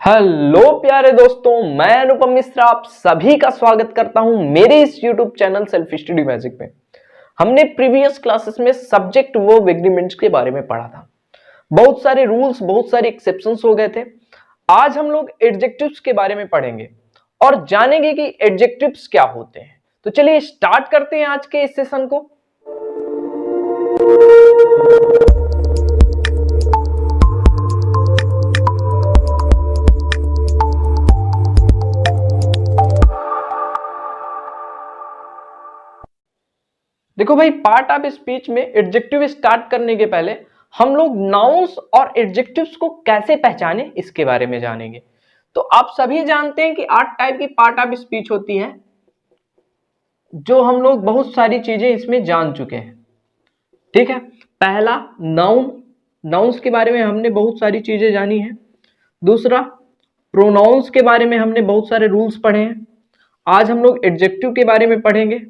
Hello प्यारे दोस्तों, मैं अनुपम मिश्रा आप सभी का स्वागत करता हूं मेरे इस YouTube channel self study magic में। हमने प्रीवियस क्लासेस में सब्जेक्ट वर्ब एग्रीमेंट्स के बारे में पढ़ा था। बहुत सारे रूल्स, बहुत सारे एक्सेप्शंस हो गए थे। आज हम लोग एडजेक्टिव्स के बारे में पढ़ेंगे और जानेंगे कि एडजेक्टिव्स क्या होते हैं। तो चलिए स्टार्ट करते हैं आज के इस सेशन को। देखो भाई, पार्ट ऑफ स्पीच में एडजेक्टिव स्टार्ट करने के पहले हम लोग नाउन्स और एडजेक्टिव्स को कैसे पहचाने इसके बारे में जानेंगे। तो आप सभी जानते हैं कि 8 टाइप की पार्ट ऑफ स्पीच होती है, जो हम लोग बहुत सारी चीजें इसमें जान चुके हैं। ठीक है, पहला नाउन, नाउन्स के बारे में हमने बहुत सारी चीजें जानी है। दूसरा प्रोनाउंस के बारे में हमने बहुत सारे रूल्स पढ़े हैं। आज हम लोग एडजेक्टिव के बारे में पढ़ेंगे।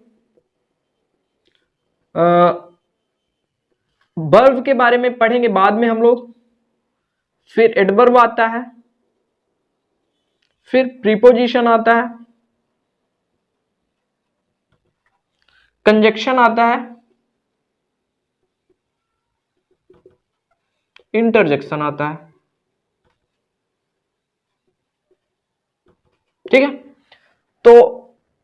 वर्ब के बारे में पढ़ेंगे बाद में हम लोग। फिर एडवर्ब आता है, फिर प्रीपोजिशन आता है, कंजक्शन आता है, इंटरजेक्शन आता है। ठीक है, तो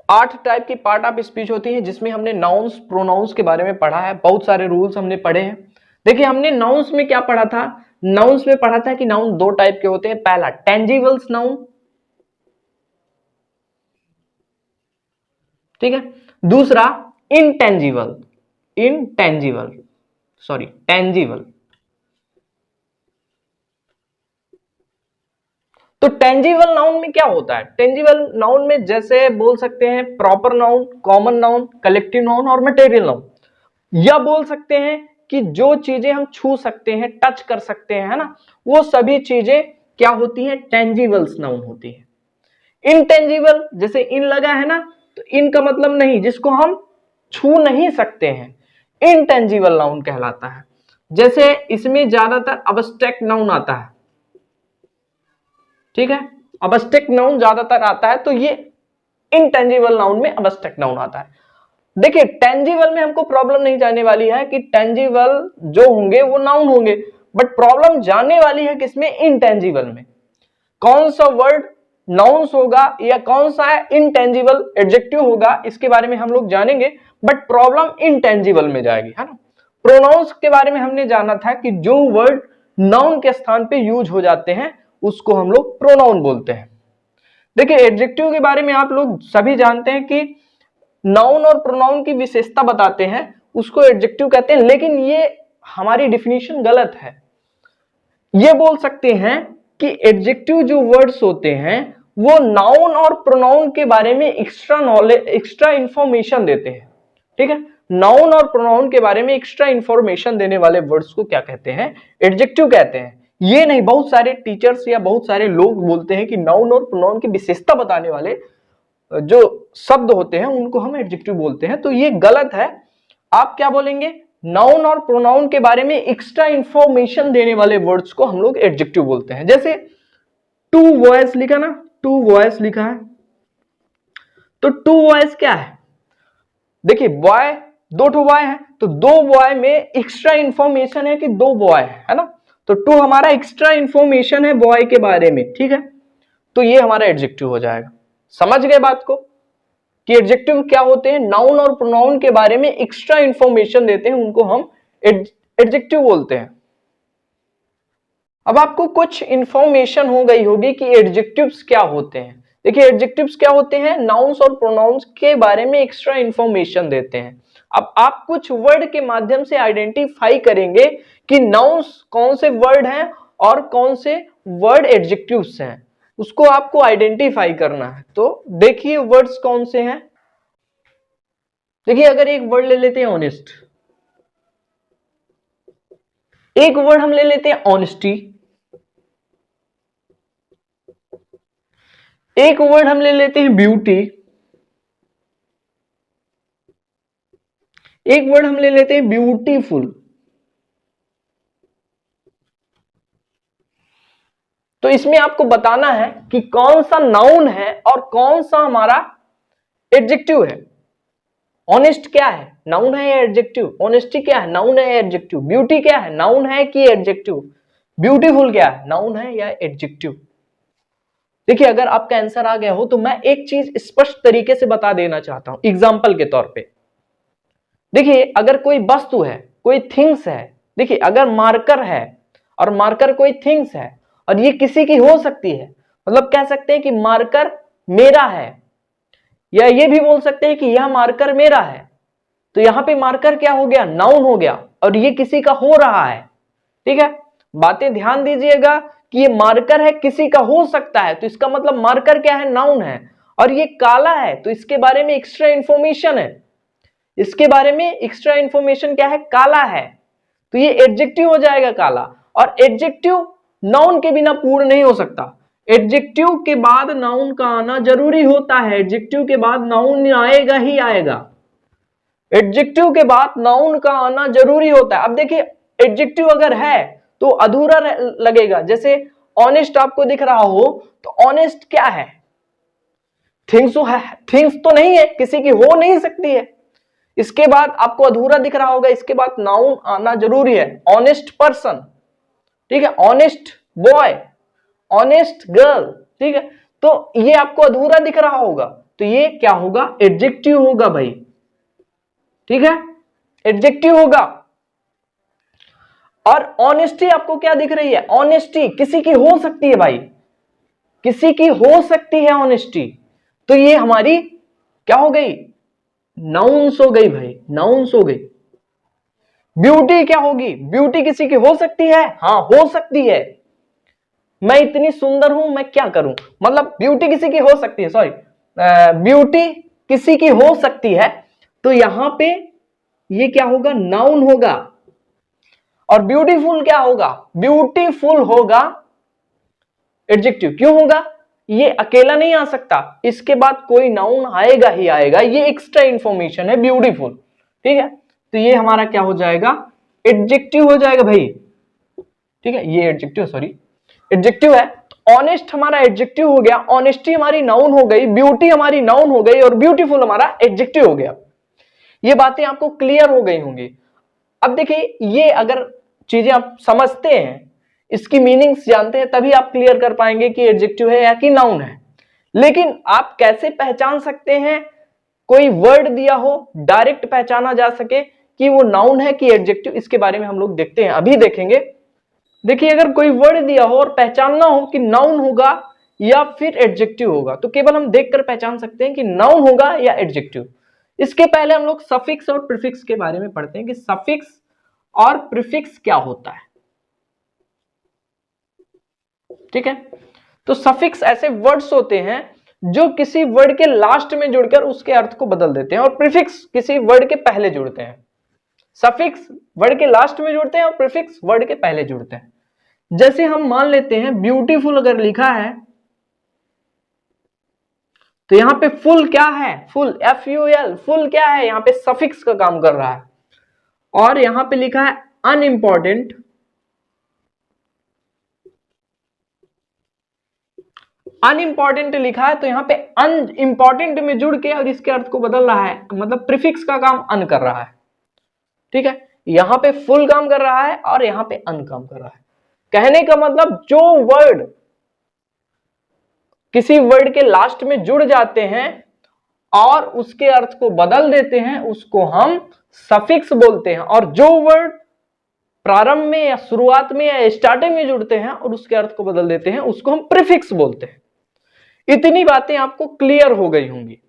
8 टाइप की पार्ट ऑफ स्पीच होती है, जिसमें हमने नाउन्स प्रोनाउंस के बारे में पढ़ा है। बहुत सारे रूल्स हमने पढ़े हैं। देखिए, हमने नाउन्स में क्या पढ़ा था? नाउन्स में पढ़ा था कि नाउन 2 टाइप के होते हैं। पहला टेंजिबल्स नाउन, ठीक है। दूसरा इनटेंजिबल, टेंजिबल। तो टेंजिबल नाउन में क्या होता है? टेंजिबल नाउन में जैसे बोल सकते हैं proper noun, common noun, collective noun और मटेरियल नाउन। या बोल सकते हैं कि जो चीजें हम छू सकते हैं, टच कर सकते हैं, है ना, वो सभी चीजें क्या होती हैं? टेंजिबल्स नाउन होती है। इनटेंजिबल, जैसे इन लगा है ना, तो इन का मतलब नहीं, जिसको हम छू नहीं सकते हैं, इनटेंजिबल नाउन कहलाता है। जैसे इसमें ज्यादातर अब्स्ट्रैक्ट नाउन आता है। ठीक है, अब्स्ट्रैक्ट नाउन ज्यादातर आता है, तो ये इनटेंजिबल नाउन में अब्स्ट्रैक्ट नाउन आता है। देखिए, टेंजिबल में हमको प्रॉब्लम नहीं जाने वाली है कि टेंजिबल जो होंगे वो नाउन होंगे, बट प्रॉब्लम जाने वाली है किसमें? इनटेंजिबल में। कौन सा वर्ड नाउन्स होगा या कौन सा इनटेंजिबल एडजेक्टिव होगा, इसके बारे में हम लोग जानेंगे, बट प्रॉब्लम इनटेंजिबल में जाएगी, है ना। प्रोनाउंस के बारे में हमने जाना था कि जो वर्ड नाउन के स्थान पे यूज हो जाते हैं उसको हम लोग प्रोनाउन बोलते हैं। देखिए, एडजेक्टिव के बारे में आप लोग सभी जानते हैं कि नाउन और प्रोनाउन की विशेषता बताते हैं, उसको एडजेक्टिव कहते हैं। लेकिन ये हमारी डिफिनीशन गलत है। ये बोल सकते हैं कि एडजेक्टिव जो वर्ड्स होते हैं वो नाउन और प्रोनाउन के बारे में एक्स्ट्रा नॉलेज, एक्स्ट्रा इंफॉर्मेशन देते हैं। ठीक है, नाउन और प्रोनाउन के बारे में एक्स्ट्रा इंफॉर्मेशन देने वाले वर्ड्स को क्या कहते हैं? एडजेक्टिव कहते हैं। ये नहीं, बहुत सारे टीचर्स या बहुत सारे लोग बोलते हैं कि नाउन और प्रोनाउन की विशेषता बताने वाले जो शब्द होते हैं उनको हम एडजेक्टिव बोलते हैं, तो ये गलत है। आप क्या बोलेंगे? नाउन और प्रोनाउन के बारे में एक्स्ट्रा इंफॉर्मेशन देने वाले वर्ड्स को हम लोग एडजेक्टिव बोलते हैं। जैसे टू वॉयस लिखा ना, टू वॉयस लिखा है, तो टू वॉयस क्या है? देखिए, बॉय, दो ठो बॉय है, तो दो बॉय में एक्स्ट्रा इंफॉर्मेशन है कि दो बॉय है ना, तो टू हमारा एक्स्ट्रा इंफॉर्मेशन है बॉय के बारे में। ठीक है, तो ये हमारा एडजेक्टिव हो जाएगा। समझ गए बात को कि एडजेक्टिव क्या होते हैं? नाउन और प्रोनाउन के बारे में एक्स्ट्रा इंफॉर्मेशन देते हैं, उनको हम एडजेक्टिव बोलते हैं। अब आपको कुछ इंफॉर्मेशन हो गई होगी कि एडजेक्टिव्स क्या होते हैं। देखिए, एडजेक्टिव्स क्या होते हैं? नाउन्स और प्रोनाउंस के बारे में एक्स्ट्रा इंफॉर्मेशन देते हैं। अब आप कुछ वर्ड के माध्यम से आइडेंटिफाई करेंगे कि नाउन्स कौन से वर्ड हैं और कौन से वर्ड एडजेक्टिव्स हैं, उसको आपको आइडेंटिफाई करना है। तो देखिए वर्ड्स कौन से हैं। देखिए, अगर एक वर्ड ले लेते हैं ऑनेस्ट, एक वर्ड हम ले लेते हैं ऑनेस्टी, एक वर्ड हम ले लेते हैं ब्यूटी, एक वर्ड हम ले लेते हैं ब्यूटीफुल। तो इसमें आपको बताना है कि कौन सा नाउन है और कौन सा हमारा एडजेक्टिव है। ऑनेस्ट क्या है, नाउन है या एडजेक्टिव? ऑनेस्टी क्या है, नाउन है या एडजेक्टिव? ब्यूटी क्या है, नाउन है कि एडजेक्टिव? ब्यूटीफुल क्या है, नाउन है या एडजेक्टिव? देखिए अगर आपका आंसर आ गया हो तो मैं एक चीज स्पष्ट तरीके से बता देना चाहता हूं एग्जाम्पल के तौर पे। देखिए अगर कोई वस्तु है, कोई थिंग्स है, देखिए अगर मार्कर है और मार्कर कोई थिंग्स है और ये किसी की हो सकती है, मतलब कह सकते हैं कि मार्कर मेरा है, या ये भी बोल सकते हैं कि यह मार्कर मेरा है। तो यहां पे मार्कर क्या हो गया, नाउन हो गया, और ये किसी का हो रहा है। ठीक है, बातें ध्यान दीजिएगा कि ये मार्कर है, किसी का हो सकता है, तो इसका मतलब मार्कर क्या है, नाउन है। और ये काला है तो इसके बारे में एक्स्ट्रा इंफॉर्मेशन है, इसके बारे में एक्स्ट्रा इंफॉर्मेशन क्या है, काला है, तो ये एडजेक्टिव हो जाएगा काला। और एडजेक्टिव नाउन के बिना पूर्ण नहीं हो सकता, एडजेक्टिव के बाद नाउन का आना जरूरी होता है, एडजेक्टिव के बाद नाउन आएगा ही आएगा, एडजेक्टिव के बाद नाउन का आना जरूरी होता है। अब देखिए एडजेक्टिव अगर है तो अधूरा लगेगा, जैसे ऑनेस्ट आपको दिख रहा हो तो ऑनेस्ट क्या है, थिंग्स है, थिंग्स तो नहीं है, किसी की हो नहीं सकती है। इसके बाद आपको अधूरा दिख रहा होगा, इसके बाद नाउन आना जरूरी है, ऑनेस्ट पर्सन, ठीक है, ऑनेस्ट बॉय, ऑनेस्ट गर्ल, ठीक है, तो ये आपको अधूरा दिख रहा होगा, तो ये क्या होगा, एडजेक्टिव होगा भाई, ठीक है, एडजेक्टिव होगा। और ऑनेस्टी आपको क्या दिख रही है, ऑनेस्टी किसी की हो सकती है भाई, किसी की हो सकती है ऑनेस्टी, तो ये हमारी क्या हो गई, नाउन्स हो गई भाई, नाउन्स हो गई। ब्यूटी क्या होगी, ब्यूटी किसी की हो सकती है, हाँ हो सकती है, मैं इतनी सुंदर हूं मैं क्या करूं, मतलब ब्यूटी किसी की हो सकती है, सॉरी ब्यूटी किसी की हो सकती है, तो यहां पे ये क्या होगा, नाउन होगा। और ब्यूटीफुल क्या होगा, ब्यूटीफुल होगा एडजेक्टिव, क्यों होगा, ये अकेला नहीं आ सकता, इसके बाद कोई नाउन आएगा ही आएगा, ये एक्स्ट्रा इंफॉर्मेशन है ब्यूटीफुल, ठीक है, तो ये हमारा क्या हो जाएगा, एडजेक्टिव हो जाएगा भाई, ठीक है, ये एडजेक्टिव, सॉरी एडजेक्टिव है। ऑनेस्ट हमारा एडजेक्टिव हो गया, ऑनेस्टी हमारी नाउन हो गई, ब्यूटी हमारी नाउन हो गई, और ब्यूटीफुल हमारा एडजेक्टिव हो गया। ये बातें आपको क्लियर हो गई होंगी। अब देखिए ये अगर चीजें आप समझते हैं, इसकी मीनिंग्स जानते हैं, तभी आप क्लियर कर पाएंगे कि एडजेक्टिव है या कि नाउन है। लेकिन आप कैसे पहचान सकते हैं, कोई वर्ड दिया हो डायरेक्ट पहचाना जा सके कि वो नाउन है कि एडजेक्टिव, इसके बारे में हम लोग देखते हैं, अभी देखेंगे। देखिए अगर कोई वर्ड दिया हो और पहचानना हो कि नाउन होगा या फिर एडजेक्टिव होगा, तो केवल हम देखकर पहचान सकते हैं कि नाउन होगा या एडजेक्टिव। इसके पहले हम लोग सफिक्स और प्रीफिक्स के बारे में पढ़ते हैं कि सफिक्स और प्रीफिक्स क्या होता है, ठीक है। तो सफिक्स ऐसे वर्ड्स होते हैं जो किसी वर्ड के लास्ट में जुड़कर उसके अर्थ को बदल देते हैं, और प्रीफिक्स किसी वर्ड के पहले जुड़ते हैं। सफिक्स वर्ड के लास्ट में जुड़ते हैं और प्रीफिक्स वर्ड के पहले जुड़ते हैं। जैसे हम मान लेते हैं ब्यूटीफुल अगर लिखा है तो यहां पे फुल क्या है, फुल FUL, फुल क्या है, यहां पे सफिक्स का काम कर रहा है। और यहां पे लिखा है अनइंपॉर्टेंट, अनइंपॉर्टेंट लिखा है तो यहां पे अनइंपॉर्टेंट में जुड़ के और इसके अर्थ को बदल रहा है, मतलब प्रीफिक्स का काम अन कर रहा है, ठीक है। यहां पे फुल काम कर रहा है और यहां पे अन काम कर रहा है। कहने का मतलब जो वर्ड किसी वर्ड के लास्ट में जुड़ जाते हैं और उसके अर्थ को बदल देते हैं उसको हम सफिक्स बोलते हैं, और जो वर्ड प्रारंभ में या शुरुआत में या स्टार्टिंग में जुड़ते हैं और उसके अर्थ को बदल देते हैं उसको हम प्रीफिक्स बोलते हैं। इतनी बातें आपको क्लियर हो गई होंगी।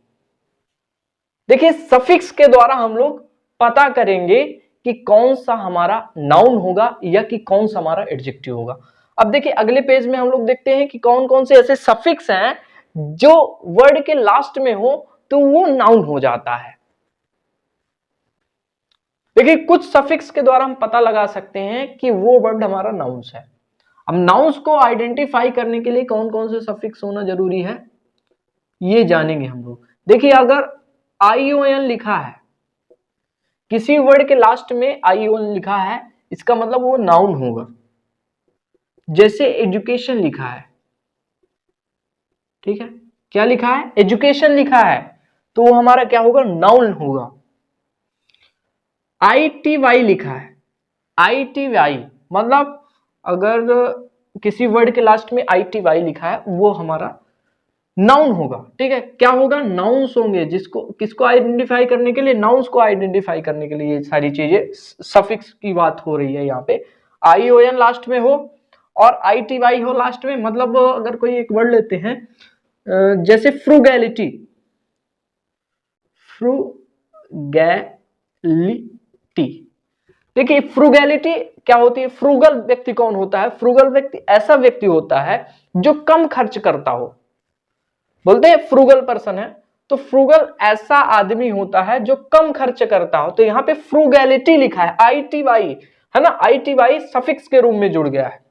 देखिए सफिक्स के द्वारा हम लोग पता करेंगे कि कौन सा हमारा नाउन होगा या कि कौन सा हमारा एडजेक्टिव होगा। अब देखिए अगले पेज में हम लोग देखते हैं कि कौन कौन से ऐसे सफिक्स हैं जो वर्ड के लास्ट में हो तो वो नाउन हो जाता है। देखिए कुछ सफिक्स के द्वारा हम पता लगा सकते हैं कि वो वर्ड हमारा नाउन्स है। अब नाउन्स को आइडेंटिफाई करने के लिए कौन कौन से सफिक्स होना जरूरी है ये जानेंगे हम लोग। देखिए अगर ION लिखा है, किसी वर्ड के लास्ट में ION लिखा है, इसका मतलब वो नाउन होगा। जैसे एजुकेशन लिखा है, ठीक है, क्या लिखा है, एजुकेशन लिखा है, तो वो हमारा क्या होगा, नाउन होगा। ITY लिखा है, ITY मतलब अगर किसी वर्ड के लास्ट में ITY लिखा है वो हमारा नाउन होगा। ठीक है, क्या होगा, नाउन्स होंगे, जिसको किसको आइडेंटिफाई करने के लिए, नाउन्स को आइडेंटिफाई करने के लिए ये सारी चीजें, सफिक्स की बात हो रही है यहाँ पे। ION लास्ट में हो और ITY हो लास्ट में, मतलब अगर कोई एक वर्ड लेते हैं जैसे फ्रूगैलिटी, फ्रूगैलिटी, देखिए फ्रूगैलिटी क्या होती है, फ्रूगल व्यक्ति कौन होता है, फ्रूगल व्यक्ति ऐसा व्यक्ति होता है जो कम खर्च करता हो, बोलते हैं फ्रूगल पर्सन है, तो फ्रूगल ऐसा आदमी होता है जो कम खर्च करता हो, तो यहाँ पे फ्रूगैलिटी लिखा है, ITY है ना, ITY सफिक्स के रूप में जुड़ गया है।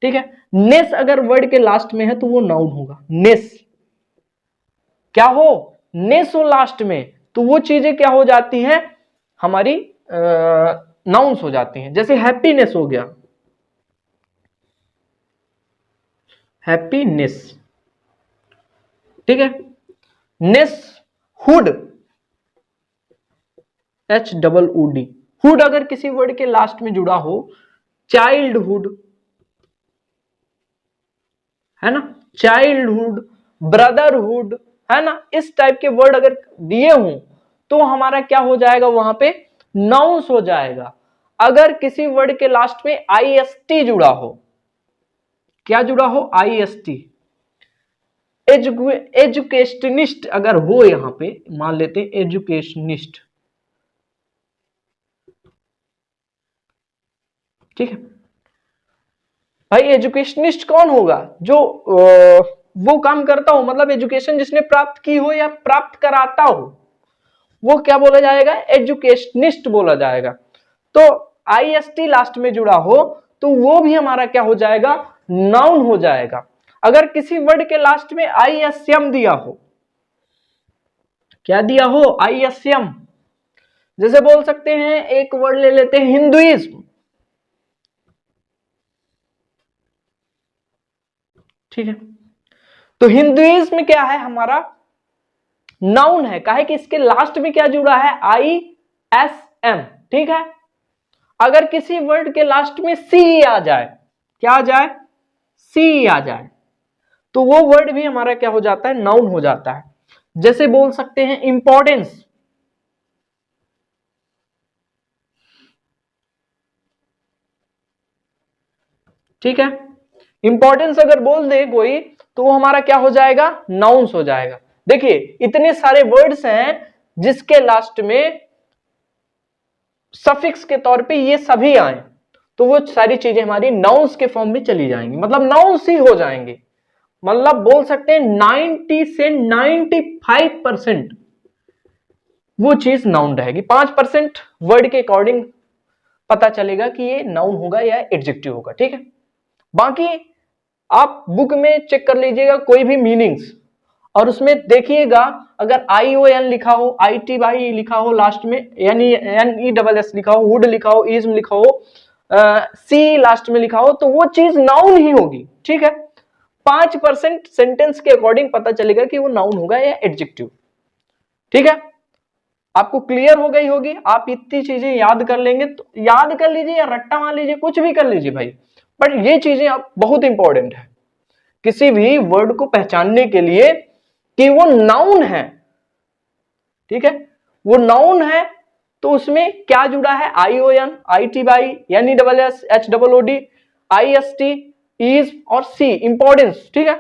ठीक है, नेस अगर वर्ड के लास्ट में है तो वो नाउन होगा, नेस, क्या हो, नेस हो लास्ट में, तो वो चीजें क्या हो जाती हैं, हमारी नाउन्स हो जाती हैं। जैसे हैप्पीनेस हो गया, हैप्पीनेस, ठीक है, नेस, हुड, HOOD, हुड अगर किसी वर्ड के लास्ट में जुड़ा हो, चाइल्डहुड है ना, चाइल्डहुड, ब्रदरहुड है ना, इस टाइप के वर्ड अगर दिए हों तो हमारा क्या हो जाएगा, वहां पे नाउन्स हो जाएगा। अगर किसी वर्ड के लास्ट में IST जुड़ा हो, क्या जुड़ा हो, IST, एजुकेशनिस्ट अगर हो, यहां पे मान लेते हैं एजुकेशनिस्ट, ठीक है भाई, एजुकेशनिस्ट कौन होगा, जो वो काम करता हो, मतलब एजुकेशन जिसने प्राप्त की हो या प्राप्त कराता हो, वो क्या बोला जाएगा, एजुकेशनिस्ट बोला जाएगा। तो IST लास्ट में जुड़ा हो तो वो भी हमारा क्या हो जाएगा, नाउन हो जाएगा। अगर किसी वर्ड के लास्ट में ISM दिया हो, क्या दिया हो, ISM, जैसे बोल सकते हैं, एक वर्ड ले लेते हैं हिंदुइज्म, ठीक है, तो हिंदुइज्म क्या है, हमारा नाउन है, काहे कि इसके लास्ट में क्या जुड़ा है, ISM, ठीक है। अगर किसी वर्ड के लास्ट में C आ जाए, क्या आ जाए, C आ जाए, तो वो वर्ड भी हमारा क्या हो जाता है, नाउन हो जाता है। जैसे बोल सकते हैं इंपॉर्टेंस, ठीक है, इंपॉर्टेंस अगर बोल दे कोई तो वो हमारा क्या हो जाएगा, नाउन्स हो जाएगा। देखिए इतने सारे वर्ड्स हैं जिसके लास्ट में सफिक्स के तौर पे ये सभी आए, तो वो सारी चीजें हमारी नाउन्स के फॉर्म में चली जाएंगी, मतलब नाउन्स ही हो जाएंगे। मतलब बोल सकते हैं 90 से 95% वो चीज नाउन रहेगी, 5% वर्ड के अकॉर्डिंग पता चलेगा कि ये नाउन होगा या एडजेक्टिव होगा। ठीक है, बाकी आप बुक में चेक कर लीजिएगा कोई भी मीनिंग्स, और उसमें देखिएगा अगर ION लिखा हो, ITY लिखा हो लास्ट में, NESS लिखा हो, वुड लिखा हो, इज्म लिखा हो, C लास्ट में लिखा हो, तो वो चीज नाउन ही होगी। ठीक है, 5% सेंटेंस के अकॉर्डिंग पता चलेगा कि वो नाउन होगा या एडजेक्टिव। ठीक है, आपको क्लियर हो गई होगी, आप इतनी चीजें याद कर लेंगे तो याद कर लीजिए या रट्टा मार लीजिए, कुछ भी कर लीजिए भाई, बट ये चीजें आप बहुत इंपॉर्टेंट है किसी भी वर्ड को पहचानने के लिए कि वो नाउन है। ठीक है, वो नाउन है तो उसमें क्या जुड़ा है, ION, ITY, NESS, HOOD, IST, is और C, इंपॉर्टेंस। ठीक है,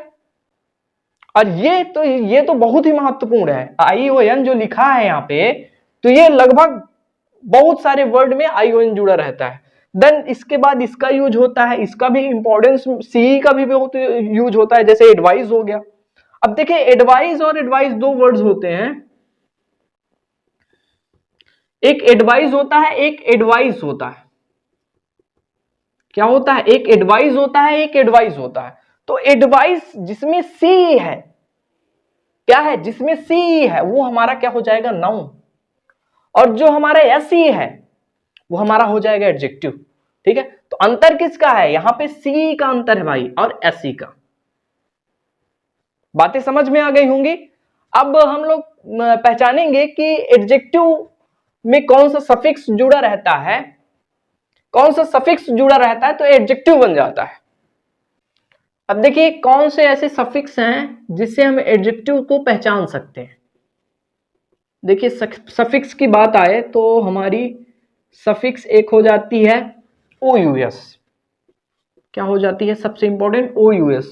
और ये तो बहुत ही महत्वपूर्ण है, ION जो लिखा है यहाँ पे, तो ये लगभग बहुत सारे वर्ड में ION जुड़ा रहता है। देन इसके बाद इसका यूज होता है, इसका भी इंपॉर्टेंस, CE का भी बहुत यूज होता है, जैसे एडवाइस हो गया। अब देखिए एडवाइस और एडवाइस दो वर्ड्स होते हैं, एक एडवाइस होता है, एक एडवाइस होता है। क्या होता है, एक एडवाइस होता है, एक एडवाइस होता है। तो एडवाइस जिसमें C है, क्या है, जिसमें C है वो हमारा क्या हो जाएगा, नाउन, और जो हमारा SE है वो हमारा हो जाएगा एडजेक्टिव। ठीक है, तो अंतर किसका है, यहां पे C का अंतर है भाई और SE का। बातें समझ में आ गई होंगी। अब हम लोग पहचानेंगे कि एडजेक्टिव में कौन सा सफिक्स जुड़ा रहता है, कौन सा सफिक्स जुड़ा रहता है तो एडजेक्टिव बन जाता है। अब देखिए कौन से ऐसे सफिक्स हैं जिससे हम एडजेक्टिव को पहचान सकते हैं। देखिए सफिक्स की बात आए तो हमारी सफिक्स एक हो जाती है OUS। क्या हो जाती है सबसे इंपॉर्टेंट? OUS।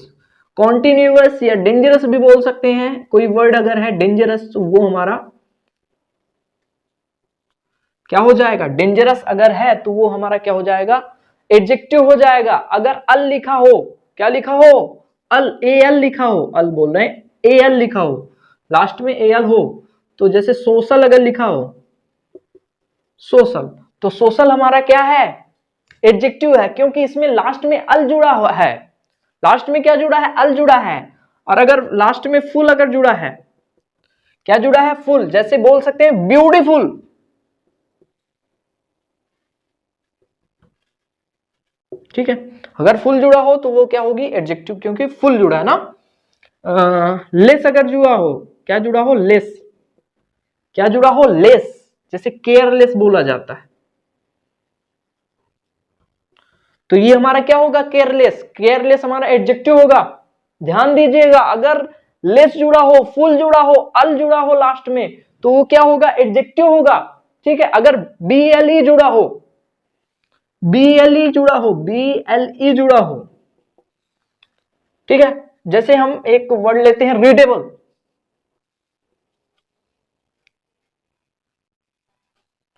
कॉन्टिन्यूअस या डेंजरस भी बोल सकते हैं, कोई वर्ड अगर है डेंजरस तो वो हमारा क्या हो जाएगा? डेंजरस अगर है तो वो हमारा क्या हो जाएगा? एडजेक्टिव हो जाएगा। अगर अल लिखा हो, क्या लिखा हो? अल, AL लिखा हो, अल बोल रहे हैं, AL लिखा हो, लास्ट में AL हो, तो जैसे सोशल अगर लिखा हो, सोशल, तो सोशल हमारा क्या है? एडजेक्टिव है, क्योंकि इसमें लास्ट में अल जुड़ा हुआ है। लास्ट में क्या जुड़ा है? अल जुड़ा है। और अगर लास्ट में फुल अगर जुड़ा है, क्या जुड़ा है? फुल। जैसे बोल सकते हैं ब्यूटीफुल, ठीक है। अगर फुल जुड़ा हो तो वो क्या होगी? एडजेक्टिव, क्योंकि फुल जुड़ा है ना। लेस अगर जुड़ा हो, क्या जुड़ा हो? लेस। क्या जुड़ा हो? लेस। जैसे केयरलेस बोला जाता है, तो ये हमारा क्या होगा? केयरलेस। केयरलेस हमारा एडजेक्टिव होगा। ध्यान दीजिएगा, अगर लेस जुड़ा हो, फुल जुड़ा हो, अल जुड़ा हो लास्ट में, तो वो क्या होगा? एडजेक्टिव होगा, ठीक है। अगर BLE जुड़ा हो, BLE जुड़ा हो, BLE जुड़ा हो, ठीक है। जैसे हम एक वर्ड लेते हैं रीडेबल,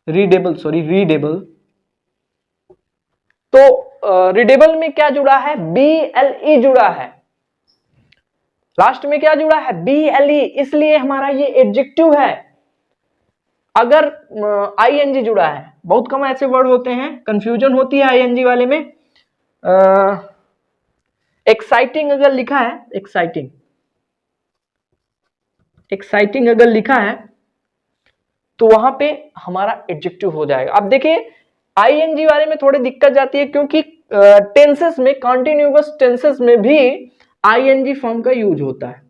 रीडेबल। तो रीडेबल में क्या जुड़ा है? BLE जुड़ा है। लास्ट में क्या जुड़ा है? BLE, इसलिए हमारा ये एडजेक्टिव है। अगर ING जुड़ा है, बहुत कम ऐसे वर्ड होते हैं, कंफ्यूजन होती है ING वाले में। एक्साइटिंग अगर लिखा है, एक्साइटिंग अगर लिखा है तो वहां पे हमारा एडजेक्टिव हो जाएगा। अब देखिए ING वाले में थोड़ी दिक्कत जाती है, क्योंकि टेंसेस में, कॉन्टिन्यूअस टेंसेस में भी ING फॉर्म का यूज होता है,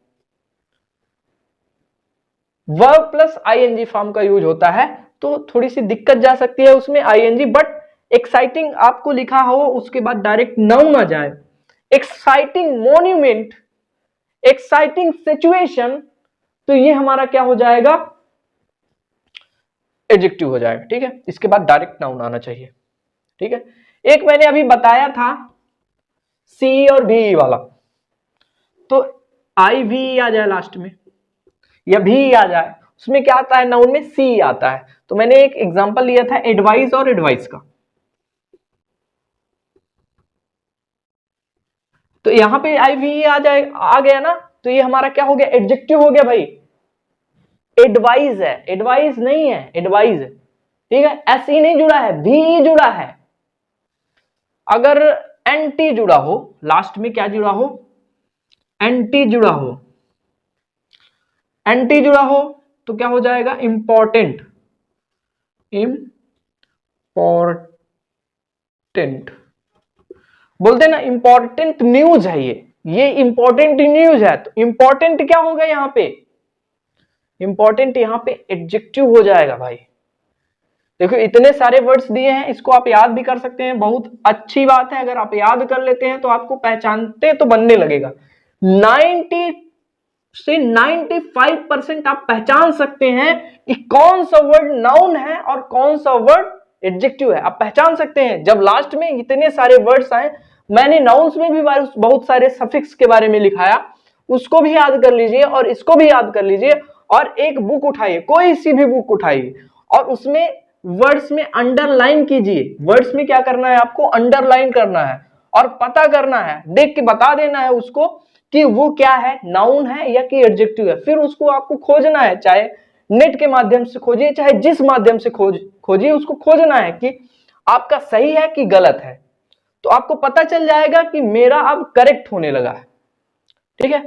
वर्ब प्लस ING फॉर्म का यूज होता है, तो थोड़ी सी दिक्कत जा सकती है उसमें ING। बट एक्साइटिंग आपको लिखा हो, उसके बाद डायरेक्ट नाउन आ जाए, एक्साइटिंग मॉन्यूमेंट, एक्साइटिंग सिचुएशन, तो ये हमारा क्या हो जाएगा? एडजेक्टिव हो जाएगा, ठीक है। इसके बाद डायरेक्ट नाउन आना चाहिए, ठीक है। एक मैंने अभी बताया था CE और VE वाला, तो IV आ जाए लास्ट में या VE आ जाए, उसमें क्या आता है? नाउन में CE आता है। तो मैंने एक एग्जांपल लिया था एडवाइस और एडवाइस का, तो यहां पे IVE आ गया ना, तो ये हमारा क्या हो गया? एडजेक्टिव हो गया भाई। एडवाइस है, एडवाइस नहीं है, एडवाइस है, ठीक है। SE नहीं जुड़ा है, VE जुड़ा है। अगर NT जुड़ा हो, लास्ट में क्या जुड़ा हो? NT जुड़ा हो, NT जुड़ा हो तो क्या हो जाएगा? इंपॉर्टेंट, इंपॉर्टेंट बोलते ना, इंपॉर्टेंट न्यूज है ये इंपॉर्टेंट न्यूज है। तो इंपॉर्टेंट क्या होगा यहां पे? इंपॉर्टेंट यहां पे एडजेक्टिव हो जाएगा भाई। देखो इतने सारे वर्ड्स दिए हैं, इसको आप याद भी कर सकते हैं, बहुत अच्छी बात है। अगर आप याद कर लेते हैं तो आपको पहचानते तो बनने लगेगा। 90 से 95% आप पहचान सकते हैं कि कौन सा वर्ड नाउन है और कौन सा वर्ड एडजेक्टिव है। आप पहचान सकते हैं जब लास्ट में इतने सारे वर्ड्स आए। मैंने नाउन्स में भी बहुत सारे सफिक्स के बारे में लिखाया, उसको भी याद कर लीजिए और इसको भी याद कर लीजिए। और एक बुक उठाइए, कोई सी भी बुक उठाइए, और उसमें वर्ड्स में अंडरलाइन कीजिए। वर्ड्स में क्या करना है? आपको अंडरलाइन करना है और पता करना है, देख के बता देना है उसको कि वो क्या है, नाउन है या कि एडजेक्टिव है। फिर उसको आपको खोजना है, चाहे नेट के माध्यम से खोजिए, चाहे जिस माध्यम से खोजिए, उसको खोजना है कि आपका सही है कि गलत है। तो आपको पता चल जाएगा कि मेरा अब करेक्ट होने लगा है, ठीक है।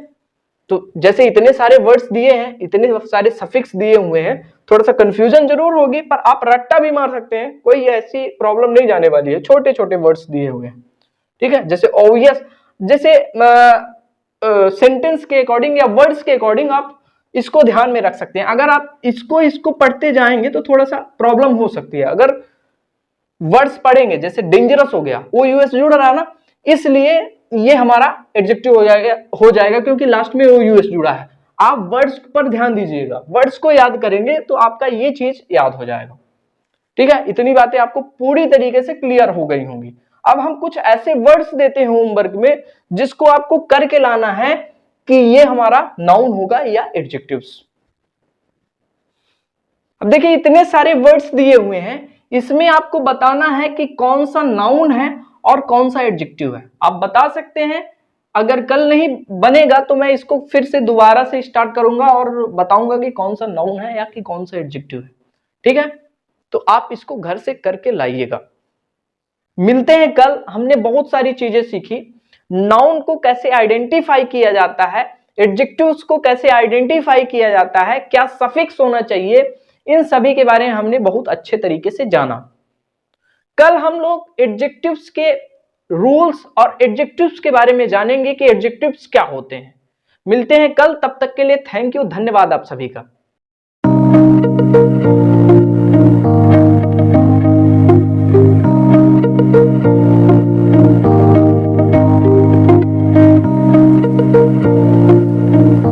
तो जैसे इतने सारे वर्ड्स दिए हैं, इतने सारे सफिक्स दिए हुए हैं, थोड़ा सा कंफ्यूजन जरूर होगी, पर आप रट्टा भी मार सकते हैं, कोई ऐसी प्रॉब्लम नहीं जाने वाली है। छोटे छोटे वर्ड्स दिए हुए हैं, ठीक है। जैसे ऑब्वियस, जैसे सेंटेंस के अकॉर्डिंग या वर्ड्स के अकॉर्डिंग आप इसको ध्यान में रख सकते हैं। अगर आप इसको पढ़ते जाएंगे तो थोड़ा सा प्रॉब्लम हो सकती है। अगर वर्ड्स पढ़ेंगे, जैसे डेंजरस हो गया, ओ यूएस जुड़ रहा ना, इसलिए ये हमारा एडजेक्टिव हो जाएगा क्योंकि लास्ट में ओ यूएस जुड़ा है। आप वर्ड्स पर ध्यान दीजिएगा, वर्ड्स को याद करेंगे तो आपका ये चीज याद हो जाएगा। ठीक है, इतनी बातें आपको पूरी तरीके से क्लियर हो गई होंगी। अब हम कुछ ऐसे वर्ड्स देते हैं होमवर्क में जिसको आपको करके लाना है कि ये हमारा नाउन होगा या एडजेक्टिव्स। अब देखिए इतने सारे वर्ड्स दिए हुए हैं, इसमें आपको बताना है कि कौन सा नाउन है और कौन सा एडजेक्टिव है। आप बता सकते हैं, अगर कल नहीं बनेगा तो मैं इसको फिर से दोबारा से स्टार्ट करूंगा और बताऊंगा कि कौन सा नाउन है या कि कौन सा एडजेक्टिव है। ठीक है, तो आप इसको घर से करके लाइएगा। मिलते हैं कल। हमने बहुत सारी चीजें सीखी, नाउन को कैसे आइडेंटिफाई किया जाता है, एडजेक्टिव्स को कैसे आइडेंटिफाई किया जाता है, क्या सफिक्स होना चाहिए, इन सभी के बारे में हमने बहुत अच्छे तरीके से जाना। कल हम लोग एडजेक्टिव्स के रूल्स और एडजेक्टिव्स के बारे में जानेंगे कि एडजेक्टिव्स क्या होते हैं। मिलते हैं कल, तब तक के लिए थैंक यू, धन्यवाद आप सभी का।